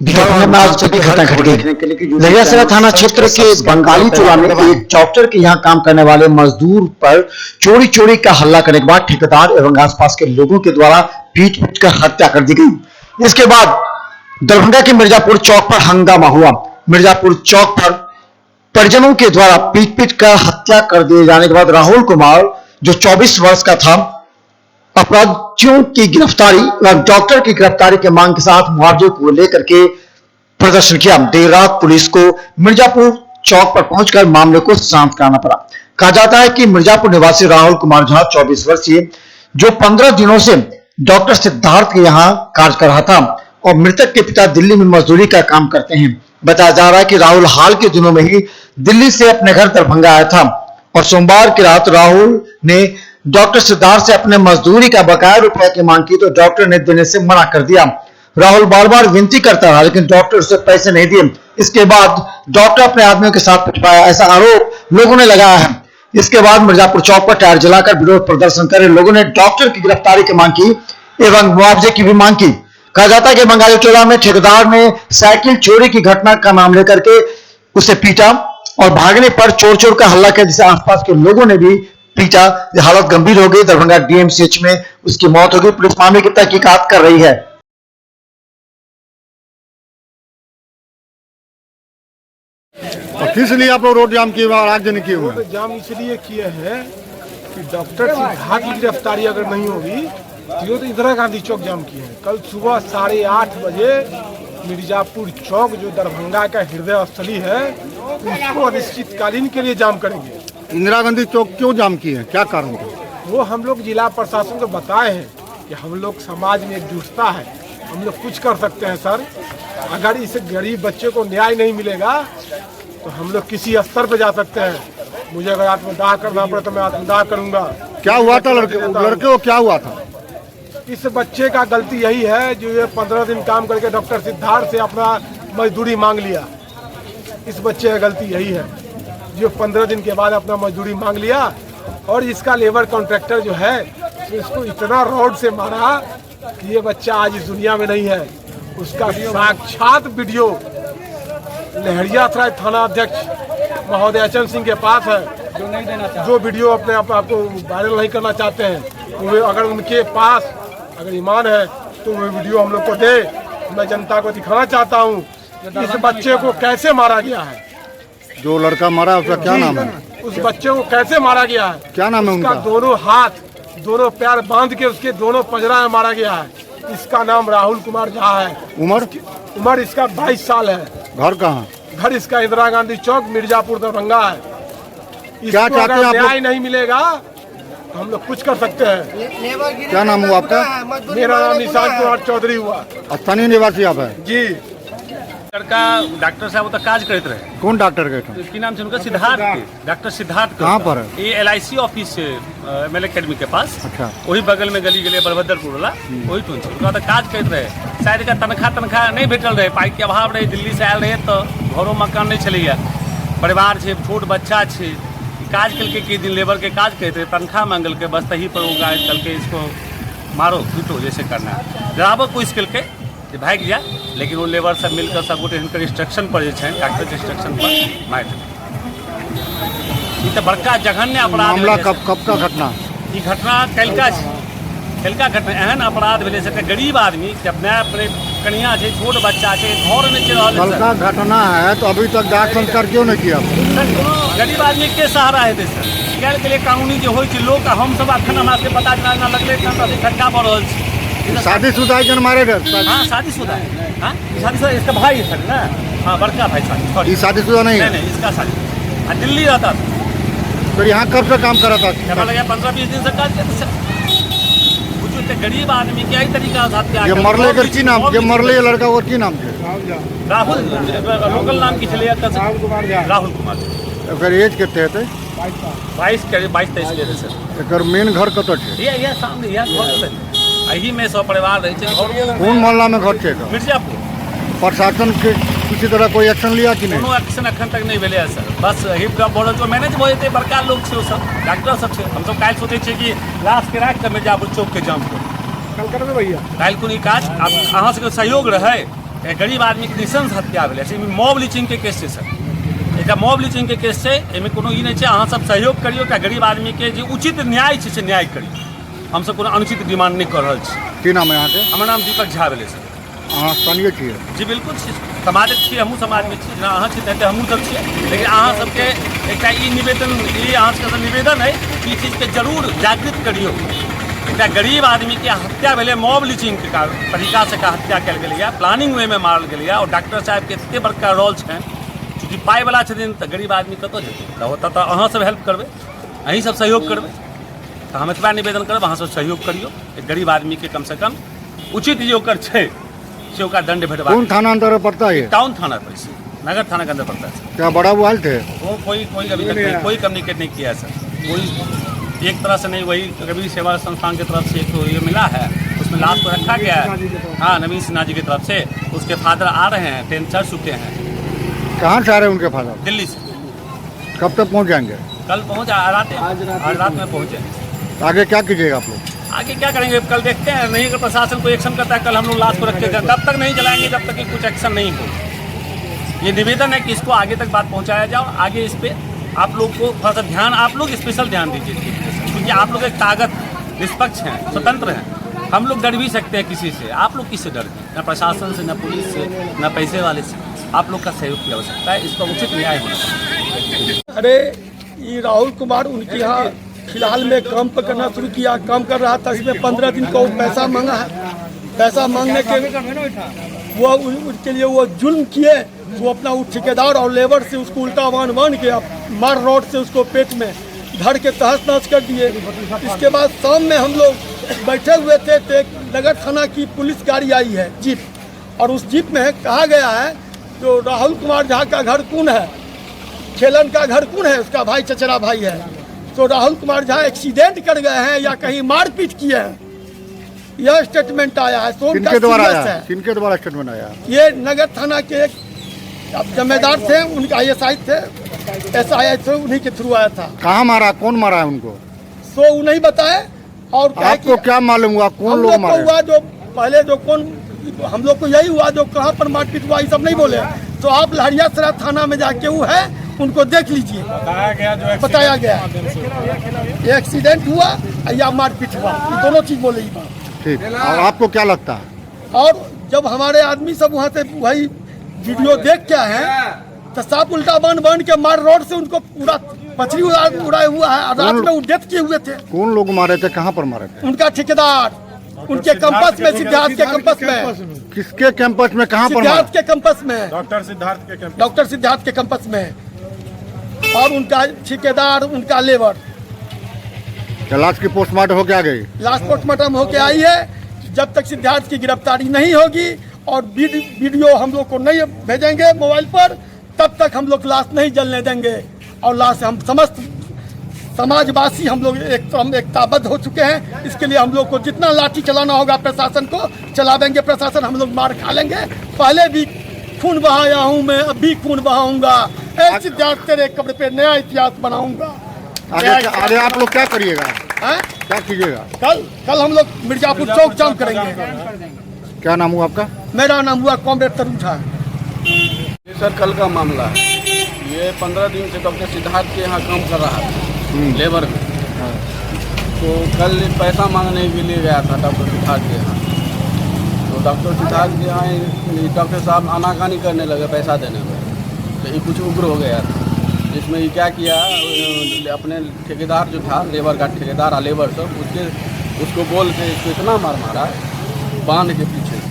में आज की घटना घट गई। लहियासराय थाना क्षेत्र के बंगाली टोला में एक डॉक्टर के यहां काम करने वाले मजदूर पर चोरी चोरी का हल्ला करने के बाद ठेकेदार एवं आसपास के लोगों के द्वारा पीट पीट कर हत्या कर दी गई। इसके बाद दरभंगा के मिर्जापुर चौक पर हंगामा हुआ। मिर्जापुर चौक पर परिजनों के द्वारा पीट पीट कर हत्या कर दिए जाने के बाद राहुल कुमार, जो 24 वर्ष का था, अपराधियों की गिरफ्तारी व डॉक्टर की गिरफ्तारी के मांग के साथ मुआवजे को लेकर के प्रदर्शन किया। देर रात पुलिस को मिर्जापुर चौक पर पहुंचकर मामले को शांत कराना पड़ा। कहा जाता है कि मिर्जापुर निवासी राहुल कुमार झा 24 वर्षीय, जो 15 दिनों से डॉक्टर सिद्धार्थ के यहाँ कार्य कर रहा था और मृतक के पिता दिल्ली में मजदूरी का काम करते हैं। बताया जा रहा है कि राहुल हाल के दिनों में ही दिल्ली से अपने घर दरभंगा आया था और सोमवार की रात राहुल ने डॉक्टर सिद्धार्थ से अपने मजदूरी का बकाया रुपए की मांग की तो डॉक्टर ने देने से मना कर दिया। राहुल बार बार विनती करता रहा लेकिन डॉक्टर उसे पैसे नहीं दिए। इसके बाद डॉक्टर अपने आदमियों के साथ पिटवाया, ऐसा आरोप लोगों ने लगाया है। इसके बाद मिर्जापुर चौक पर टायर जलाकर विरोध प्रदर्शन कर लोगों ने डॉक्टर की गिरफ्तारी की मांग की एवं मुआवजे की भी मांग की। कहा जाता है कि बंगाली टोला में ठेकेदार ने साइकिल चोरी की घटना का नाम लेकर के उसे पीटा और भागने पर चोर चोर का हल्ला किया, जिसे आसपास के लोगों ने भी पीटा। हालत गंभीर हो गई। दरभंगा डीएमसीएच में उसकी मौत हो गई। पुलिस मामले की तहकीकात कर रही है। और किस लिए आप लोग रोड जाम किए और आग किए हुए? रोड जाम इसलिए किए हैं कि डॉक्टर सिद्धार्थ की गिरफ्तारी अगर नहीं होगी तो इंदिरा गांधी चौक जाम किए हैं। कल सुबह 8:30 बजे मिर्जापुर चौक, जो दरभंगा का हृदय स्थली है, उसको अनिश्चितकालीन के लिए जाम करेंगे। इंदिरा गांधी चौक क्यों जाम किए हैं, क्या कारण था? वो हम लोग जिला प्रशासन को बताए हैं कि हम लोग समाज में एकजुटता है, हम लोग कुछ कर सकते हैं सर। अगर इस गरीब बच्चे को न्याय नहीं मिलेगा तो हम लोग किसी स्तर पर जा सकते हैं। मुझे अगर आत्मदाह करना पड़े तो मैं आत्मदाह करूंगा। क्या हुआ था लड़के को क्या हुआ था? इस बच्चे का गलती यही है जो ये 15 दिन काम करके डॉक्टर सिद्धार्थ से अपना मजदूरी मांग लिया। इस बच्चे का गलती यही है जो 15 दिन के बाद अपना मजदूरी मांग लिया। और इसका लेबर कॉन्ट्रैक्टर जो है इसको इतना रोड से मारा कि ये बच्चा आज इस दुनिया में नहीं है। उसका साक्षात वीडियो लहरियासराय थाना अध्यक्ष महोदय अचन सिंह के पास है, जो नहीं देना चाहते, जो वीडियो अपने आपको वायरल नहीं करना चाहते हैं। वो अगर उनके पास अगर ईमान है तो वो वीडियो हम लोग को दे। मैं जनता को दिखाना चाहता हूँ इस बच्चे को कैसे मारा गया है। जो लड़का मारा उसका क्या नाम है? उस बच्चे को कैसे मारा गया है? क्या नाम है उनका? दोनों हाथ दोनों पैर बांध के उसके दोनों पंजरा में मारा गया है। इसका नाम राहुल कुमार झा है। उम्र इसका 22 साल है। घर कहाँ? घर इसका इंदिरा गांधी चौक, मिर्जापुर, दरभंगा है। क्या चाहते हैं आप? न्याय नहीं मिलेगा तो हम लोग कुछ कर सकते हैं। क्या नाम हुआ आपका? मेरा नाम निशान कुमार चौधरी हुआ। स्थानीय निवासी आप है जी। लड़का डॉक्टर साहब तो काज करते रहे। कौन डॉक्टर गए थे? इसकी नाम से उनका सिद्धार्थ, डॉक्टर सिद्धार्थ। कहाँ पर है? ये LIC ऑफिस से ML अकेडमी के पास। अच्छा। वही बगल में गली गली बलभद्रपुर वाला वही तो उनका काज करते रहे। शायद का तनख्वाह नहीं भेटल रहे, पाई के अभाव रहे। दिल्ली से आयल रहे तो घरों मकान नहीं चलैया, परिवार छे, छोट बच्चा छे। काज कल के दिन लेबर के काज करते, तनख्वाह मांगल के, बस तही पर वो गाय कल के इसको मारो पीटो जैसे करना है। जराबो कोशिश कल के भाग गया, लेकिन वो लेबर सब मिलकर सब गोटे इंस्ट्रक्शन पर डॉक्टर के इंस्ट्रक्शन पर मार दिया। बड़का जघन्य अपराध। मामला कब का घटना? ये घटना कल का घटना एहन अपराध भेले से गरीब आदमी के अपने कनिया है, छोट बच्चा है, घर में चल रहा कल का घटना है तो अभी तक दाह संस्कार क्यों नहीं किया? गरीब आदमी के सहारा है सर। कल के लिए कानूनी जो हो लोग हम सब अखन हमरा से पता ना लगले खटका बढ़ रहा। शादीशुदा है मारे थे? हाँ शादीशुदा है। हाँ शादीशुदा इसका भाई है सर ना। हाँ बड़का भाई शादी। ये शादीशुदा नहीं है? नहीं इसका शादी। दिल्ली रहता था। फिर यहाँ कब से काम कर रहा था? लगा 15-20 दिन से काज करते सर। गरीब आदमी क्या ही तरीका था। ये मरले कर की नाम? ये मरले लड़का और की नाम थे? राहुल, लोकल नाम की चले राहुल कुमार। अगर एज कितने थे? 22-23 के सर। एक मेन घर कत थे? ये सामने यही में सब परिवार रहे थे। कौन मोहल्ला में घर थे? मिर्जापुर। प्रशासन के किसी तरह कोई एक्शन लिया कि नहीं? कोनो एक्शन अखन तक नहीं भेले सर। बस हिप का बोर्ड जो मैनेज हो जाते बड़का लोग छे, सब डॉक्टर सब छे। हम सब काल सोचे छे कि लाश के राख कर मिर्जापुर चौक के जाम कर कल करबे भैया। काल कोनी काज अहाँ सबके सहयोग रहे एक गरीब आदमी के निशंस हत्या भेलै से मॉब लिचिंग के केस छै सर। एक मॉब लिचिंग के केस छै, एहिमे कोनो ई नहीं छै। अहाँ सब सहयोग करियो कि गरीब आदमी के जे उचित न्याय छै से न्याय करियो। हम सब कोनो अनुचित डिमांड नहीं कर रहल छी। की नाम है यहाँ के? हमर नाम दीपक झा भेलै सर। अहाँ स्थानीय छियै? जी बिल्कुल छी, समाजक छी, हमहूँ समाजमे छी, जेना अहाँ छी तेनाहिते हमहूँ सब छियै। लेकिन अहाँ सबके एकटा ई निवेदन, ई अहाँ सबके निवेदन है कि ई चीजके जरूर जागृत करियो। एकटा गरीब आदमी के हत्या भेलै मॉब लिचिंग के तरीका से हत्या कयल गेलैया, प्लानिंग वे में मारल गेलैया। और डॉक्टर साहब के एते बड़का रोल छनि, चूँकि पाइ वाला छथिन तऽ गरीब आदमी कतऽ जेतै? तऽ ओतऽ तऽ अहाँ सब हेल्प करबै, अहीं सब सहयोग करबै। तऽ हम एतबा निवेदन करब, अहाँ सब सहयोग करियो। एक गरीब आदमी के कम से कम उचित जे ओकर छै से ओका दंड भेटबा। कौन थाना अंदर पड़ता है? टाउन थाना पर से, नगर थाना के अंदर पड़ता है। क्या बड़ा बुआल थे? वो कोई अभी तक नहीं, कोई कम्युनिकेट नहीं किया है सर। कोई एक तरह से नहीं, वही कबीर सेवा संस्थान की तरफ से एक तो ये मिला है, उसमें लाश को रखा गया है। हाँ, नवीन सिन्हा जी की तरफ से। उसके फादर आ रहे हैं, ट्रेन चढ़ चुके हैं। कहाँ से आ रहे हैं उनके फादर? दिल्ली से। कब तक पहुँच जाएंगे? कल पहुँच, आज रात में पहुँचे। आगे क्या कीजिएगा आप लोग? आगे क्या करेंगे कल देखते हैं। नहीं अगर प्रशासन को एक्शन करता है, कल हम लोग लाश को रख के तब तक नहीं जलाएंगे जब तक कि कुछ एक्शन नहीं हो। ये निवेदन है कि इसको आगे तक बात पहुंचाया जाओ। आगे इस पे आप लोग को थोड़ा सा ध्यान, आप लोग स्पेशल ध्यान दीजिए, क्योंकि आप लोग एक ताकत, निष्पक्ष हैं, स्वतंत्र हैं। हम लोग डर भी सकते हैं किसी से, आप लोग किससे डर हैं? न प्रशासन से, न पुलिस से, न पैसे वाले से। आप लोग का सहयोग की आवश्यकता है, इसका उचित न्याय होना चाहिए। अरे ये राहुल कुमार उनके यहाँ फिलहाल में काम पर करना शुरू किया, काम कर रहा था। इसमें 15 दिन का पैसा मांगा है। पैसा मांगने के वो उनके लिए वो जुल्म किए। वो अपना वो ठेकेदार और लेबर से उसको उल्टा बांध के मार रॉड से उसको पेट में धर के तहस नहस कर दिए। इसके बाद शाम में हम लोग बैठे हुए थे तो एक नगर थाना की पुलिस गाड़ी आई है, जीप। और उस जीप में कहा गया है जो राहुल कुमार झा का घर कौन है, खेलन का घर कौन है, उसका भाई चचेरा भाई है। तो राहुल कुमार झा एक्सीडेंट कर गए हैं या कहीं मारपीट किए हैं, यह स्टेटमेंट आया है। किनके द्वारा आया है? किनके द्वारा स्टेटमेंट आया? ये नगर थाना के एक जिम्मेदार थे, उनका ISI थे, SI थे, उन्हीं के थ्रू आया था। कहाँ मारा, कौन मारा है उनको? सो वो नहीं बताए। और आपको क्या मालूम हुआ कौन लोग मारे? हुआ जो पहले जो कौन, हम लोग को यही हुआ जो कहाँ पर मारपीट हुआ, ये सब नहीं बोले। तो आप लहरियासराय थाना में जाके वो है, उनको देख लीजिए। बताया गया ये एक्सीडेंट हुआ या मारपीट हुआ, ये दोनों चीज बोले। ठीक, और आपको क्या लगता है? और जब हमारे आदमी सब वहाँ से वही वीडियो देख के आए तो साफ उल्टा बांध के मार रोड से उनको पूरा पथरी उड़ाया हुआ है। रात में वो डेथ किए हुए थे। कौन लोग मारे थे, कहाँ पर मारे थे? उनका ठेकेदार, उनके कैंपस में, सिद्धार्थ के कैंपस में। किसके कैंपस में, कहाँ पर? सिद्धार्थ के कैंपस में, डॉक्टर सिद्धार्थ के कैंपस। डॉक्टर सिद्धार्थ के कैंपस में। और उनका ठेकेदार, उनका लेबर। लाश की पोस्टमार्टम होके आ गई? लाश पोस्टमार्टम होके आई है। जब तक सिद्धार्थ की गिरफ्तारी नहीं होगी और वीडियो हम लोग को नहीं भेजेंगे मोबाइल पर, तब तक हम लोग लाश नहीं जलने देंगे। और लाश हम समस्त समाजवासी हम लोग एकताबद्ध हो चुके हैं। इसके लिए हम लोग को जितना लाठी चलाना होगा प्रशासन को चलावेंगे। प्रशासन हम लोग मार खा लेंगे। पहले भी खून बहाया हूँ मैं, अब भी खून बहाऊंगा। सिद्धार्थ तेरे कब्र पे नया इतिहास बनाऊंगा। आगे आप लोग क्या करिएगा? क्या कीजिएगा? कल हम लोग मिर्जापुर चौक जाम करेंगे। क्या नाम हुआ आपका? मेरा नाम हुआ कॉमरेड तरुण झा। सर कल का मामला है। ये 15 दिन से डॉक्टर सिद्धार्थ के यहाँ काम कर रहा था लेबर में। तो कल पैसा मांगने के लिए गया था डॉक्टर सिद्धार्थ के यहाँ। तो डॉक्टर सिद्धार्थ के यहाँ डॉक्टर साहब आनाकानी करने लगे पैसा देने में। तो ये कुछ उग्र हो गया था, जिसमें ये क्या किया, अपने ठेकेदार जो था, लेबर का ठेकेदार लेबर सब, उसको बोल के इसको इतना मारा बांध के पीछे से,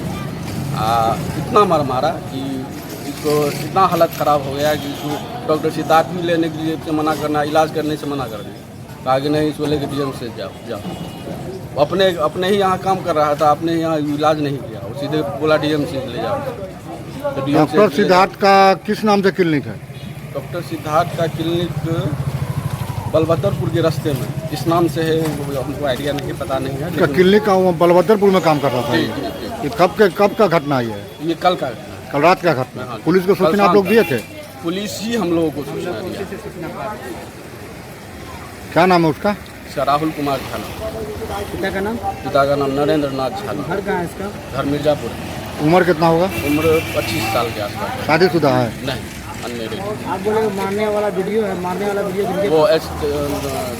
इतना मारा कि इसको इतना हालत ख़राब हो गया कि इसको डॉक्टर सिद्धार्थ भी लेने के लिए से मना करना, इलाज करने से मना कर दिया। कहा कि नहीं, इसको लेकर DMC से जाओ। अपने ही यहाँ काम कर रहा था, अपने यहाँ इलाज नहीं किया, वो सीधे बोला DMC से ले जाओ। तो डॉक्टर सिद्धार्थ का किस नाम से क्लिनिक है? डॉक्टर सिद्धार्थ का क्लिनिक बलभद्रपुर के रास्ते में इस नाम से है, वो हमको आइडिया नहीं, पता नहीं है। उसका क्लिनिक का वो बलभद्रपुर में काम कर रहा था। ये कब का घटना है? ये कल रात का घटना। पुलिस को सूचना आप लोग दिए थे? पुलिस ही हम लोगों को सूचना दिया। क्या नाम है उसका? राहुल कुमार झा। पिता का नाम? पिता का नाम नरेंद्र नाथ झा। घर कहाँ है इसका? घर मिर्जापुर। उम्र कितना होगा? उम्र 25 साल के आसपास। शादीशुदा है? नहीं, अनमेरिड। आप बोले मारने वाला वीडियो है, मारने वाला वीडियो किनके? वो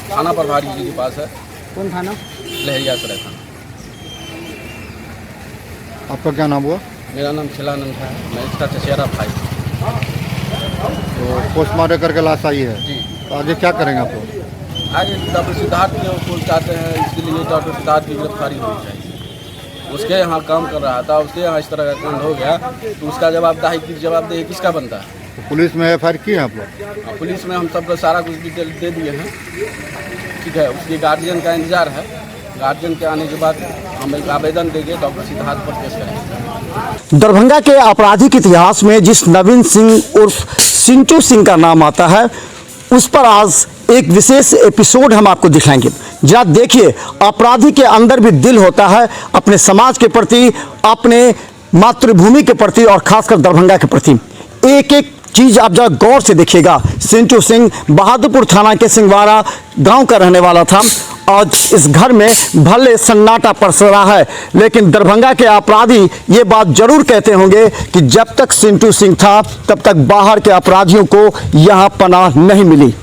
थाना प्रभारी जी के पास है, कौन थाना? लहरिया सराय थाना। आपका क्या नाम हुआ? मेरा नाम खिलानंद है, मैं इसका चचेरा भाई। तो पोस्टमार्टम करके लाश आई है, जी। तो आगे क्या करेंगे आप लोग? आगे डॉक्टर सिद्धार्थ को चाहते हैं, इसके लिए डॉक्टर सिद्धार्थ की गिरफ्तारी होनी चाहिए। उसके यहाँ काम कर रहा था, उसके यहाँ इस तरह का कांड हो गया, तो उसका जवाबदेही किसका बनता है? तो पुलिस में एफआईआर की है आप लोग? पुलिस में हम सबको सारा कुछ डिटेल दे दिए हैं, ठीक है। उसके गार्जियन का इंतजार है, गार्जियन के आने के बाद हम एक आवेदन देंगे, डॉक्टर सिद्धार्थ पर केस करेंगे। दरभंगा के आपराधिक इतिहास में जिस नवीन सिंह उर्फ सिंटू सिंह का नाम आता है, उस पर आज एक विशेष एपिसोड हम आपको दिखाएंगे। जरा देखिए, अपराधी के अंदर भी दिल होता है अपने समाज के प्रति, अपने मातृभूमि के प्रति और खासकर दरभंगा के प्रति। एक एक चीज आप जरा गौर से देखिएगा। सिंटू सिंह बहादुरपुर थाना के सिंहवाड़ा गांव का रहने वाला था। आज इस घर में भले सन्नाटा पसर रहा है, लेकिन दरभंगा के अपराधी ये बात जरूर कहते होंगे कि जब तक सिंटू सिंह था तब तक बाहर के अपराधियों को यहाँ पनाह नहीं मिली।